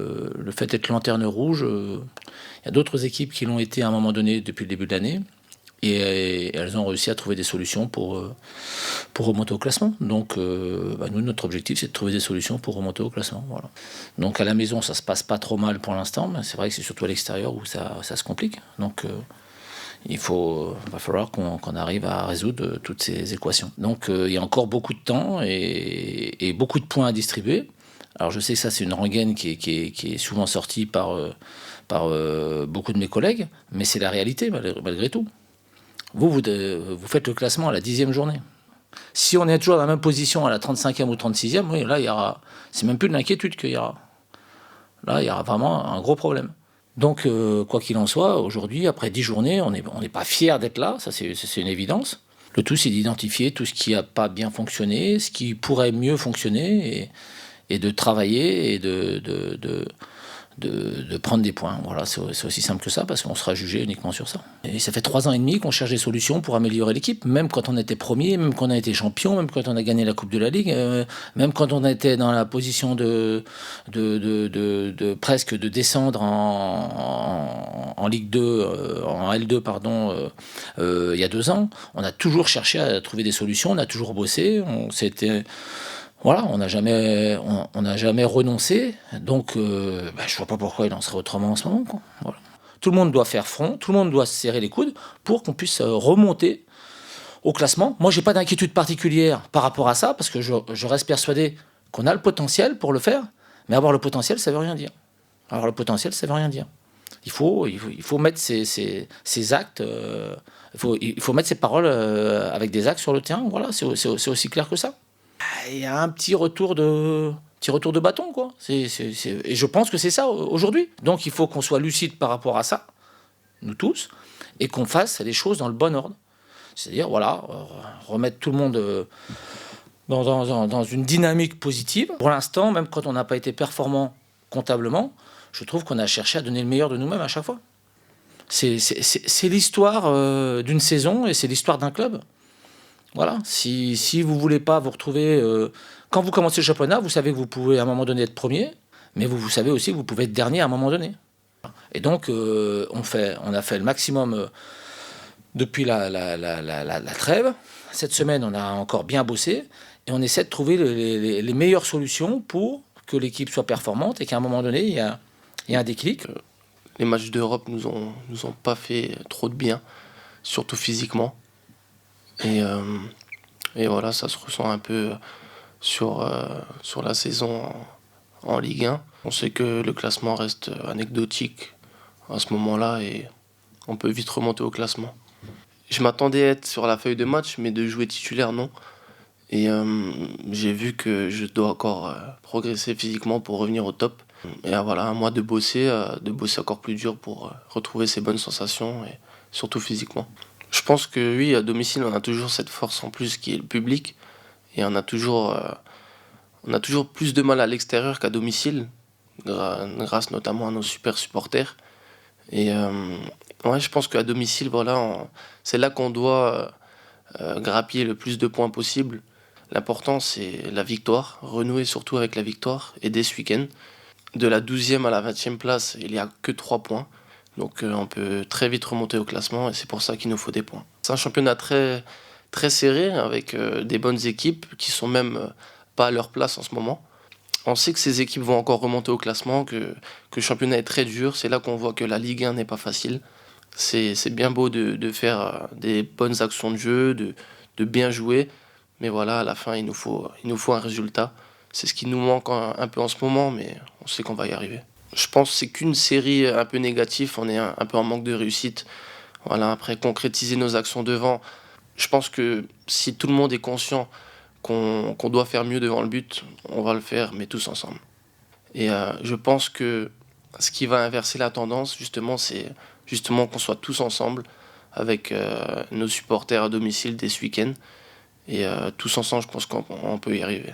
Le fait d'être lanterne rouge, il y a d'autres équipes qui l'ont été à un moment donné depuis le début de l'année. Et elles ont réussi à trouver des solutions pour remonter au classement. Donc nous, notre objectif, c'est de trouver des solutions pour remonter au classement. Voilà. Donc à la maison, ça se passe pas trop mal pour l'instant, mais c'est vrai que c'est surtout à l'extérieur où ça se complique. Donc va falloir qu'on arrive à résoudre toutes ces équations. Donc il y a encore beaucoup de temps et beaucoup de points à distribuer. Alors je sais que ça, c'est une rengaine qui est souvent sortie par beaucoup de mes collègues, mais c'est la réalité malgré tout. Vous faites le classement à la 10e journée. Si on est toujours dans la même position à la 35e ou 36e, oui, là, il y aura. C'est même plus de l'inquiétude qu'il y aura. Là, il y aura vraiment un gros problème. Donc, quoi qu'il en soit, aujourd'hui, après 10 journées, on n'est pas fiers d'être là, ça c'est une évidence. Le tout, c'est d'identifier tout ce qui n'a pas bien fonctionné, ce qui pourrait mieux fonctionner, et de travailler et de prendre des points. Voilà, c'est aussi simple que ça, parce qu'on sera jugé uniquement sur ça. Et ça fait 3 ans et demi qu'on cherche des solutions pour améliorer l'équipe, même quand on était premier, même quand on a été champion, même quand on a gagné la Coupe de la Ligue, même quand on était dans la position de presque de descendre en Ligue 2, en L2, pardon, il y a 2 ans. On a toujours cherché à trouver des solutions, on a toujours bossé, voilà, on n'a jamais renoncé, donc je vois pas pourquoi il en serait autrement en ce moment, quoi. Voilà. Tout le monde doit faire front, tout le monde doit se serrer les coudes pour qu'on puisse remonter au classement. Moi, j'ai pas d'inquiétude particulière par rapport à ça, parce que je reste persuadé qu'on a le potentiel pour le faire, mais avoir le potentiel, ça veut rien dire. Avoir le potentiel, ça veut rien dire. Il faut mettre ses actes, il faut mettre ses paroles avec des actes sur le terrain. Voilà, c'est aussi clair que ça. Il y a un petit retour de bâton, quoi. Et je pense que c'est ça aujourd'hui. Donc il faut qu'on soit lucide par rapport à ça, nous tous, et qu'on fasse les choses dans le bon ordre. C'est-à-dire, voilà, remettre tout le monde dans une dynamique positive. Pour l'instant, même quand on n'a pas été performant comptablement, je trouve qu'on a cherché à donner le meilleur de nous-mêmes à chaque fois. C'est l'histoire d'une saison et c'est l'histoire d'un club. Voilà, si vous voulez pas vous retrouver... quand vous commencez le championnat, vous savez que vous pouvez à un moment donné être premier, mais vous savez aussi que vous pouvez être dernier à un moment donné. Et donc, on a fait le maximum depuis la trêve. Cette semaine, on a encore bien bossé, et on essaie de trouver les meilleures solutions pour que l'équipe soit performante, et qu'à un moment donné, il y a un déclic. Les matchs d'Europe nous ont pas fait trop de bien, surtout physiquement. Et voilà, ça se ressent un peu sur la saison en Ligue 1. On sait que le classement reste anecdotique à ce moment-là et on peut vite remonter au classement. Je m'attendais à être sur la feuille de match, mais de jouer titulaire, non. Et j'ai vu que je dois encore progresser physiquement pour revenir au top. Et voilà, à moi de bosser encore plus dur pour retrouver ces bonnes sensations, et surtout physiquement. Je pense que oui, à domicile, on a toujours cette force en plus qui est le public. Et on a toujours plus de mal à l'extérieur qu'à domicile, grâce notamment à nos super supporters. Et je pense qu'à domicile, voilà, c'est là qu'on doit grappiller le plus de points possible. L'important, c'est la victoire, renouer surtout avec la victoire, et dès ce week-end. De la 12e à la 20e place, il n'y a que 3 points. Donc on peut très vite remonter au classement, et c'est pour ça qu'il nous faut des points. C'est un championnat très, très serré, avec des bonnes équipes qui sont même pas à leur place en ce moment. On sait que ces équipes vont encore remonter au classement, que le championnat est très dur. C'est là qu'on voit que la Ligue 1 n'est pas facile. C'est bien beau de faire des bonnes actions de jeu, de bien jouer, mais voilà, à la fin, il nous faut un résultat. C'est ce qui nous manque un peu en ce moment, mais on sait qu'on va y arriver. Je pense que c'est qu'une série un peu négative, on est un peu en manque de réussite. Voilà, après, concrétiser nos actions devant. Je pense que si tout le monde est conscient qu'on doit faire mieux devant le but, on va le faire, mais tous ensemble. Et je pense que ce qui va inverser la tendance, justement, c'est justement qu'on soit tous ensemble avec nos supporters à domicile dès ce week-end. Et tous ensemble, je pense qu'on peut y arriver.